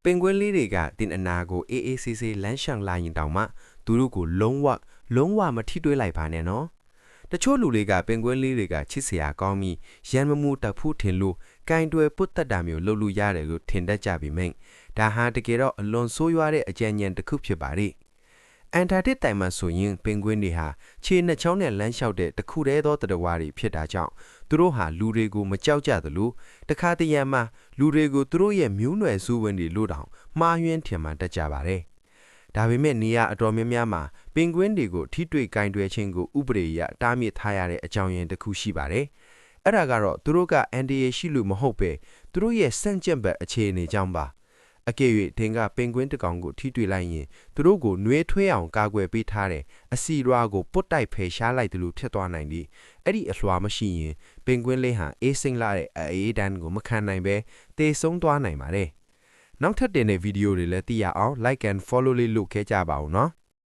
ပင်ကွင်းလေးတွေကတင်အနာကိုအေးအေးဆေးဆေးလမ်းရှောင်လာရင်တောင်မှသူတို့ကိုလုံးဝမထိတွေးလိုက်ပါနဲ့နော်တချို့လူတွေကပင်ကွင်းလေးတွေကချစ်စရာကောင်းပြီးရန်မမှုတက်ဖို့ထင်လို့ကင်တွယ်ပုတ်တက်တာမျိုးလုပ်လို့ရတယ်လို့ထင်တတ်ကြပြီမိတ်ဒါဟာတကယ်တော့အလွန်ဆိုးရွားတဲ့အကြံဉာဏ်တစ်ခုဖြစ်ပါလေအန်တာတစ်တိုင်မှာဆိုရင်ပင်ကွင်းတွေဟာခြေနှစ်ချောင်းနဲ့လမ်းလျှောက်တဲ့တခုတည်းသောတရဝါတွေဖြစ်တာကြောင့်သူတို့ဟာလူတွေကိုမကြောက်ကြသလိုတခါတရံမှာလူတွေကိုသူတို့ရဲ့မျိုးနွယ်စုဝင်တွေလို့တောင်မှားယွင်းထင်မှန်တတ်ကြပါတယ်ဒါပေမဲ့နေရာအတော်များများမှာပင်ကွင်းတွေကိုထိတွေ့ကင်တွယ်ခြင်းကိုဥပဒေအရတားမြစ်ထားရတဲ့အကြောင်းရင်းတစ်ခုရှိပါတယ်အဲ့ဒါကတော့သူတို့ကအန်ဒီယေရှိလို့မဟုတ်ပဲသူတို့ရဲ့စန့်ကျင်ဘက်အခြေအနေကြောင့်ပါအကယ်၍သင်ကပင်ကွင်းတစ်ကောင်ကိုထိတွေ့လိုက်ရင်သူတို့ကိုနှွေးထွေးအောင်ကာကွယ်ပေးထားတဲ့အစီရွာကိုပုတ်တိုက်ဖယ်ရှားလိုက်တယ်လို့ဖြစ်သွားနိုင်သည်အဲ့ဒီအလွှာမရှိရင်ပင်ကွင်းလေးဟာအေးစိမ့်လာတဲ့အေးဒန်ကိုမခံနိုင်ပဲတေဆုံးသွားနိုင်ပါတယ်နောက်ထပ်တင်တဲ့ဗီဒီယိုတွေလည်းသိရအောင် like and follow လေးလုပ်ခဲ့ကြပါဦးနော်